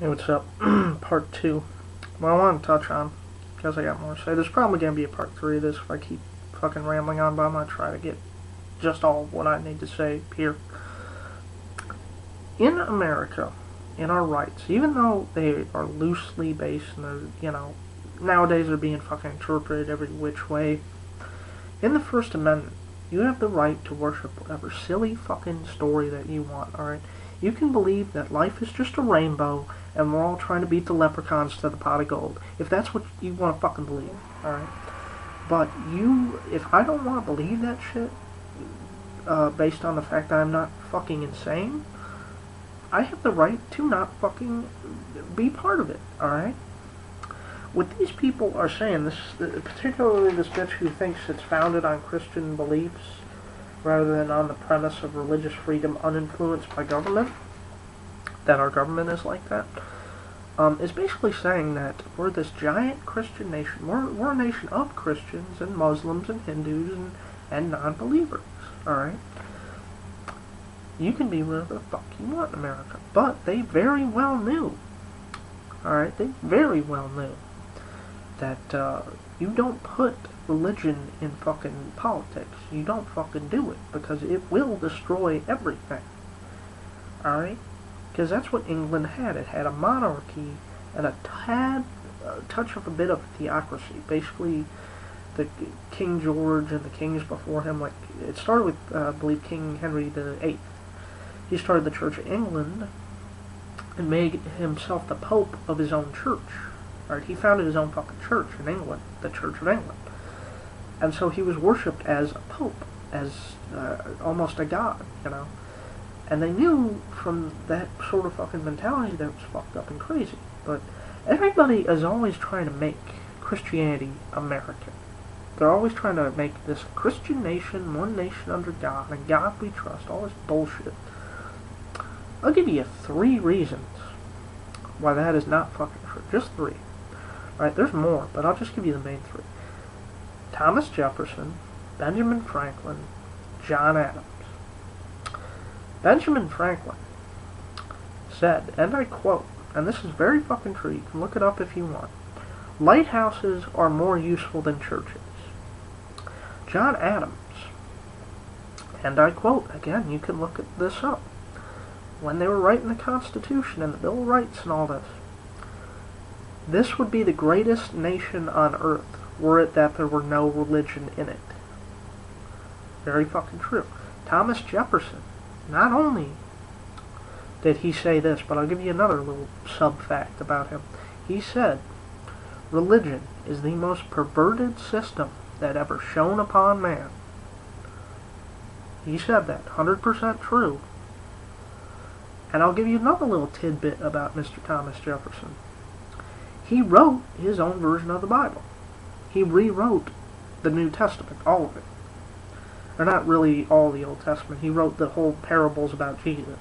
Hey, what's up? Part 2. Well, I want to touch on, because I got more to say. There's probably going to be a part 3 of this if I keep fucking rambling on, but I'm going to try to get just all of what I need to say here. In America, in our rights, even though they are loosely based and they're, nowadays they're being fucking interpreted every which way, in the First Amendment, you have the right to worship whatever silly fucking story that you want, alright? You can believe that life is just a rainbow and we're all trying to beat the leprechauns to the pot of gold. If that's what you want to fucking believe, alright? But if I don't want to believe that shit, based on the fact that I'm not fucking insane, I have the right to not fucking be part of it, alright? What these people are saying, particularly this bitch who thinks it's founded on Christian beliefs rather than on the premise of religious freedom uninfluenced by government, that our government is like that, is basically saying that we're this giant Christian nation. We're a nation of Christians and Muslims and Hindus and non-believers, alright? You can be whatever the fuck you want in America, but they very well knew, alright, they very well knew that you don't put religion in fucking politics. You don't fucking do it, because it will destroy everything. Alright? Because that's what England had. It had a monarchy and a touch of a bit of theocracy. Basically, the King George and the kings before him, like, it started with, I believe, King Henry VIII. He started the Church of England and made himself the Pope of his own church. Right? He founded his own fucking church in England, the Church of England. And so he was worshipped as a pope, as almost a god, And they knew from that sort of fucking mentality that it was fucked up and crazy. But everybody is always trying to make Christianity American. They're always trying to make this Christian nation, one nation under God, and God we trust, all this bullshit. I'll give you 3 reasons why that is not fucking true. Just 3. Right, there's more, but I'll just give you the main 3. Thomas Jefferson, Benjamin Franklin, John Adams. Benjamin Franklin said, and I quote, and this is very fucking true, you can look it up if you want, lighthouses are more useful than churches. John Adams, and I quote, again, you can look this up, when they were writing the Constitution and the Bill of Rights and all this would be the greatest nation on earth were it that there were no religion in it. Very fucking true. Thomas Jefferson, not only did he say this, but I'll give you another little sub-fact about him. He said, religion is the most perverted system that ever shone upon man. He said that, 100% true. And I'll give you another little tidbit about Mr. Thomas Jefferson. He wrote his own version of the Bible. He rewrote the New Testament, all of it. Or not really all the Old Testament. He wrote the whole parables about Jesus.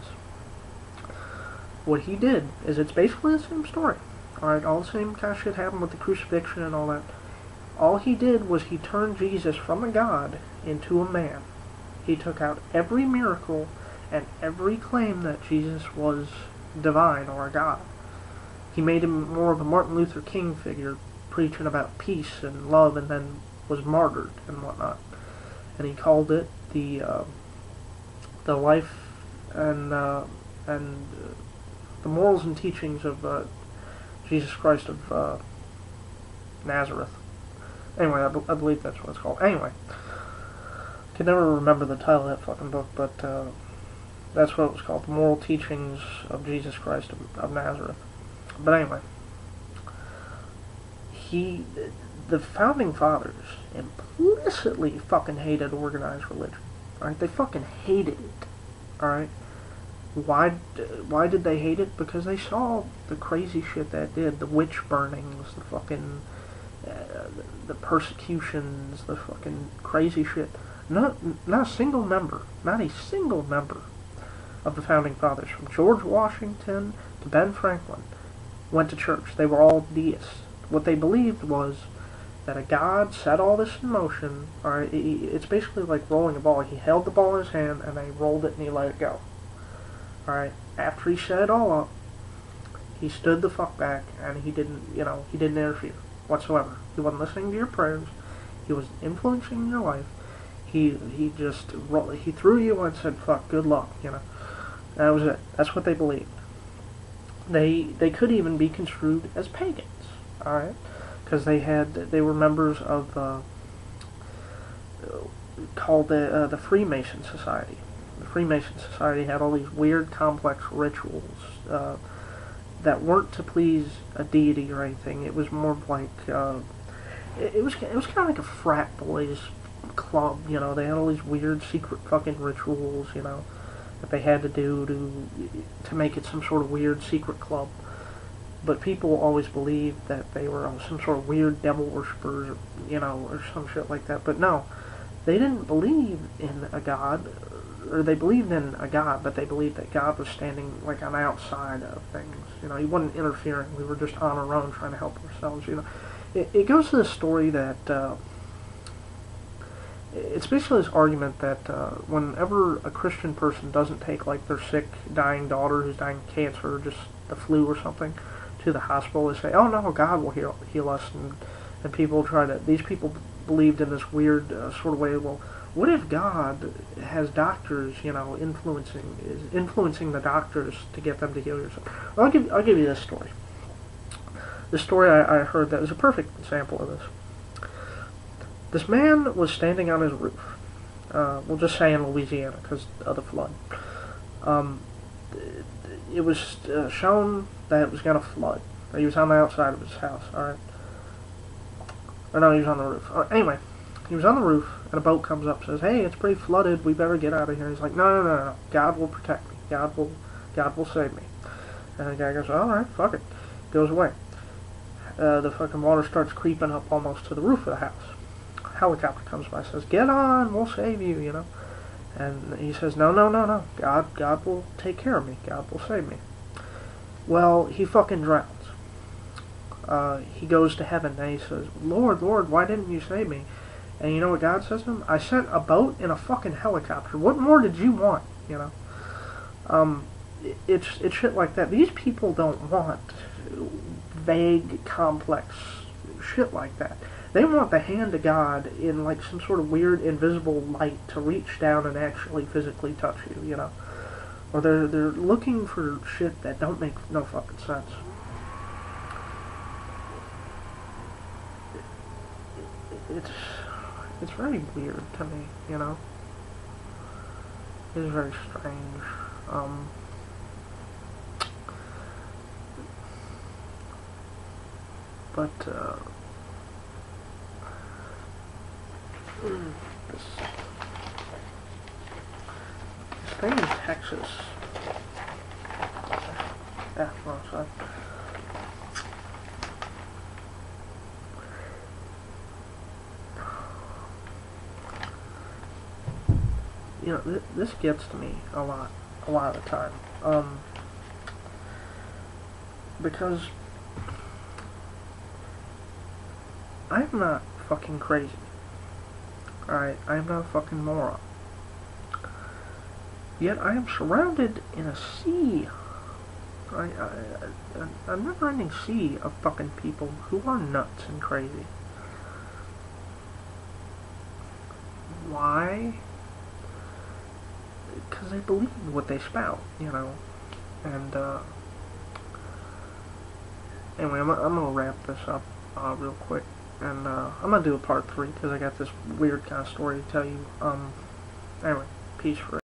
What he did is it's basically the same story. Alright, all the same kind of shit happened with the crucifixion and all that. All he did was he turned Jesus from a god into a man. He took out every miracle and every claim that Jesus was divine or a god. He made him more of a Martin Luther King figure, preaching about peace and love, and then was martyred and whatnot. And he called it the life and the morals and teachings of Jesus Christ of Nazareth. Anyway, I believe that's what it's called. Anyway, I can never remember the title of that fucking book, but that's what it was called, the moral teachings of Jesus Christ of Nazareth. But anyway, the founding fathers implicitly fucking hated organized religion. Alright, they fucking hated it. Alright? Why did they hate it? Because they saw the crazy shit that did. The witch burnings, the fucking, the persecutions, the fucking crazy shit. Not a single member of the founding fathers, from George Washington to Ben Franklin, went to church. They were all deists. What they believed was that a god set all this in motion. Alright, it's basically like rolling a ball. He held the ball in his hand and they rolled it and he let it go. Alright, after he set it all up, He stood the fuck back, and he didn't, he didn't interfere whatsoever. He wasn't listening to your prayers. He was influencing your life. He just he threw you and said, "Fuck, good luck." That was it. That's what they believed. They could even be construed as pagans, all right, because they were members of called the Freemason Society. The Freemason Society had all these weird, complex rituals that weren't to please a deity or anything. It was more like it was kind of like a frat boys club. They had all these weird secret fucking rituals. That they had to do to make it some sort of weird secret club. But people always believed that they were some sort of weird devil worshippers, or some shit like that. But no, they didn't believe in a god, or they believed in a god, but they believed that God was standing like on the outside of things. He wasn't interfering. We were just on our own trying to help ourselves. It goes to the story that it's basically this argument that whenever a Christian person doesn't take like their sick, dying daughter who's dying of cancer or just the flu or something to the hospital, they say, "Oh no, God will heal us," and people these people believed in this weird sort of way. Well, what if God has doctors, influencing the doctors to get them to heal yourself? Well, I'll give you this story. This story I heard that is a perfect example of this. This man was standing on his roof. We'll just say in Louisiana because of the flood. It was shown that it was going to flood. He was on the outside of his house, alright? Or no, he was on the roof. Anyway, he was on the roof, and a boat comes up and says, "Hey, it's pretty flooded, we better get out of here." He's like, No. God will protect me. God will save me. And the guy goes, "Alright, fuck it." Goes away. The fucking water starts creeping up almost to the roof of the house. Helicopter comes by, says, "Get on, we'll save you," And he says, No. God will take care of me. God will save me. Well, he fucking drowns. He goes to heaven and he says, Lord, why didn't you save me?" And you know what God says to him? "I sent a boat and a fucking helicopter. What more did you want?" It's shit like that. These people don't want vague, complex shit like that. They want the hand of God in like some sort of weird invisible light to reach down and actually physically touch you, Or they're looking for shit that don't make no fucking sense. It's very weird to me, It's very strange. But this thing in Texas. Yeah, wrong side. This gets to me a lot of the time. Because I'm not fucking crazy. Alright, I am not a fucking moron. Yet I am surrounded in a sea, a never-ending sea of fucking people who are nuts and crazy. Why? Because they believe what they spout, And anyway, I'm gonna wrap this up real quick. And I'm gonna do a part 3 because I got this weird kind of story to tell you. Anyway, peace forever.